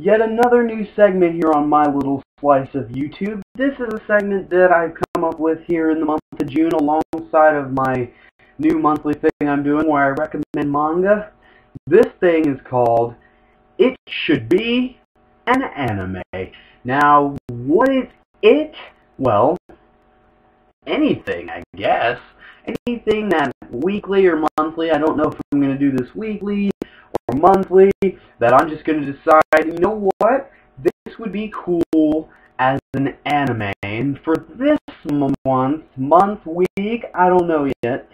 Yet another new segment here on my little slice of YouTube. This is a segment that I've come up with here in the month of June alongside of my new monthly thing I'm doing where I recommend manga. This thing is called It Should Be an Anime. Now, what is it? Well, anything, I guess. Anything that weekly or monthly, I don't know if I'm going to do this weekly or monthly, that I'm just going to decide, you know what, this would be cool as an anime. And for this week, I don't know yet,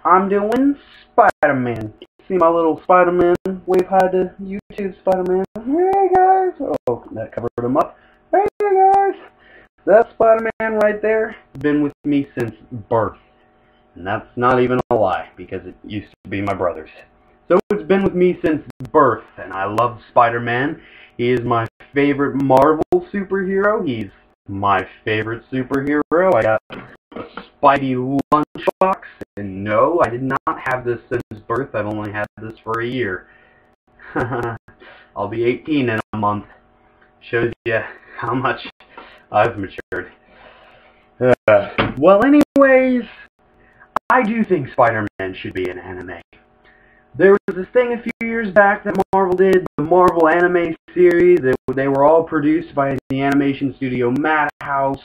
I'm doing Spider-Man. See my little Spider-Man, wave hi to YouTube Spider-Man. Hey guys! Oh, that covered him up. Hey guys! That Spider-Man right there has been with me since birth. And that's not even a lie, because it used to be my brother's. So it's been with me since birth, and I love Spider-Man. He is my favorite Marvel superhero. He's my favorite superhero. I got a Spidey lunchbox, and no, I did not have this since birth. I've only had this for a year. I'll be 18 in a month. Shows you how much I've matured. Well, anyways, I do think Spider-Man should be an anime. There was this thing a few years back that Marvel did, the Marvel anime series. They were all produced by the animation studio Madhouse.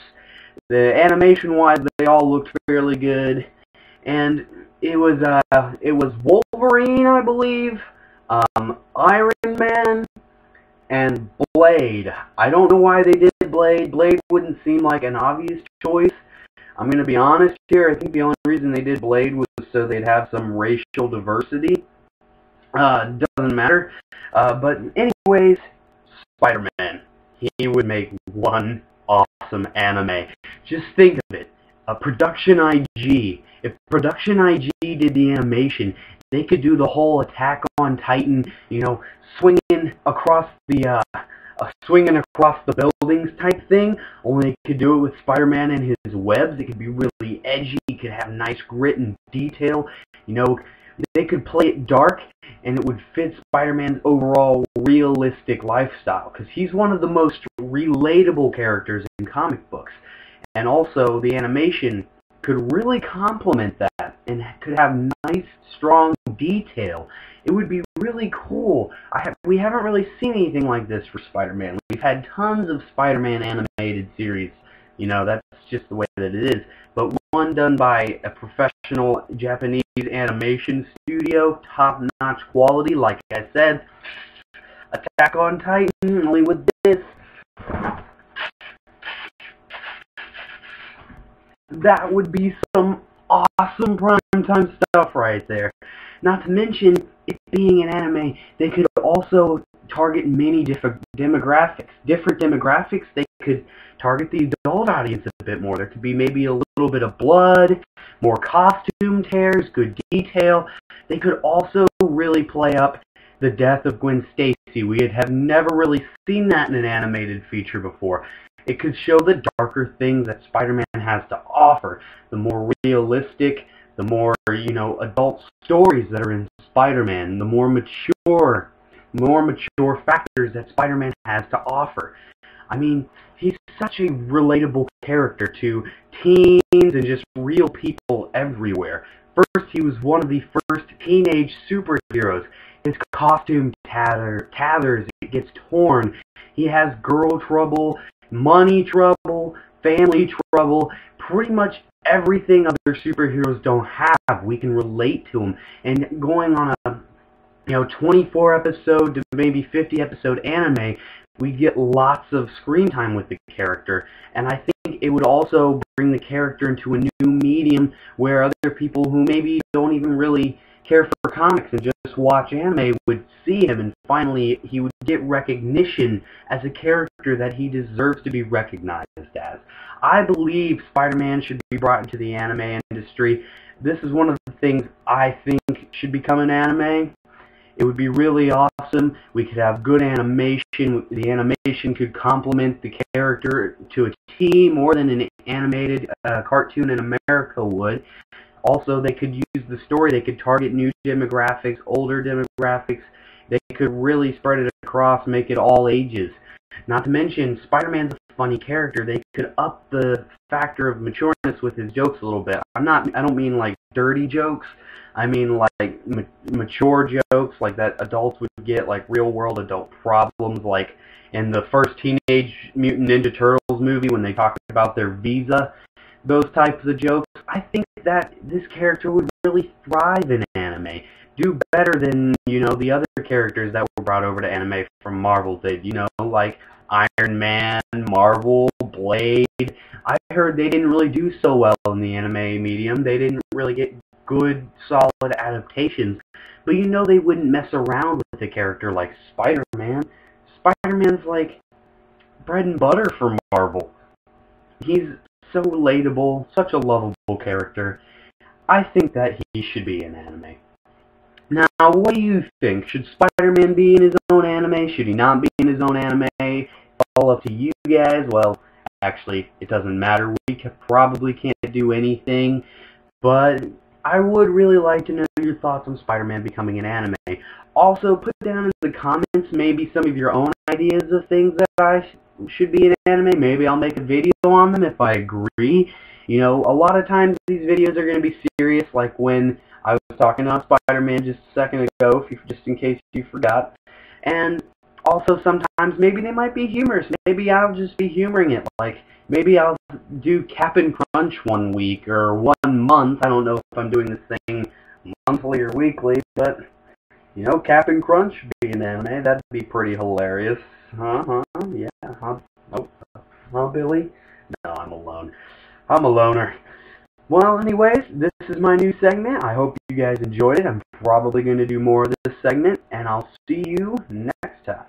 The animation-wise, they all looked fairly good. And it was Wolverine, I believe, Iron Man, and Blade. I don't know why they did Blade. Blade wouldn't seem like an obvious choice. I'm going to be honest here. I think the only reason they did Blade was so they'd have some racial diversity. Doesn't matter. But anyways, Spider-Man. He would make one awesome anime. Just think of it. Production IG. If Production IG did the animation, they could do the whole Attack on Titan, you know, swinging across the buildings type thing. Only they could do it with Spider-Man and his webs. It could be really edgy. It could have nice grit and detail. You know, they could play it dark, and it would fit Spider-Man's overall realistic lifestyle, because he's one of the most relatable characters in comic books. And also, the animation could really complement that and could have nice, strong detail. It would be really cool. We haven't really seen anything like this for Spider-Man. We've had tons of Spider-Man animated series. You know, that's just the way that it is. But one done by a professional Japanese animation studio, top-notch quality, like I said, Attack on Titan, only with this. That would be some awesome primetime stuff right there. Not to mention, it being an anime, they could also target many different demographics. They could target the adult audience a bit more. There could be maybe a little bit of blood, more costume tears, good detail. They could also really play up the death of Gwen Stacy. We have never really seen that in an animated feature before. It could show the darker things that Spider-Man has to offer. The more realistic, the more, you know, adult stories that are in Spider-Man, the more mature factors that Spider-Man has to offer. I mean, he's such a relatable character to teens and just real people everywhere. First, he was one of the first teenage superheroes. His costume tatters, it gets torn. He has girl trouble, money trouble, family trouble, pretty much everything other superheroes don't have. We can relate to him. And going on a 24 episode to maybe 50 episode anime, we get lots of screen time with the character. And I think it would also bring the character into a new medium where other people who maybe don't even really care for comics and just watch anime would see him, and finally he would get recognition as a character that he deserves to be recognized as. I believe Spider-Man should be brought into the anime industry. This is one of the things I think should become an anime. It would be really awesome. We could have good animation. The animation could complement the character to a T more than an animated cartoon in America would. Also, they could use the story. They could target new demographics, older demographics, They could really spread it across, make it all ages. Not to mention, Spider-Man's a funny character. They could up the factor of matureness with his jokes a little bit. I don't mean like dirty jokes. I mean like mature jokes, like that adults would get, like real world adult problems, like in the first Teenage Mutant Ninja Turtles movie when they talked about their visa. Those types of jokes. I think that this character would really thrive in anime. Do better than, the other characters that were brought over to anime from Marvel did, like Iron Man, Marvel, Blade. I heard they didn't really do so well in the anime medium. They didn't really get good, solid adaptations. But they wouldn't mess around with a character like Spider-Man. Spider-Man's like bread and butter for Marvel. He's so relatable, such a lovable character. I think that he should be in anime. Now, what do you think? Should Spider-Man be in his own anime? Should he not be in his own anime? All up to you guys. Well, actually, it doesn't matter. We probably can't do anything. But I would really like to know your thoughts on Spider-Man becoming an anime. Also, put down in the comments maybe some of your own ideas of things that I should be in anime. Maybe I'll make a video on them if I agree. A lot of times these videos are going to be serious, like when I was talking about Spider-Man just a second ago, just in case you forgot. And also sometimes maybe they might be humorous. Maybe I'll just be humoring it. Like maybe I'll do Cap'n Crunch one week or 1 month. I don't know if I'm doing this thing monthly or weekly, but Cap'n Crunch being anime, that'd be pretty hilarious. Yeah. Billy? No, I'm alone. I'm a loner. Well, anyways, this is my new segment. I hope you guys enjoyed it. I'm probably going to do more of this segment, and I'll see you next time.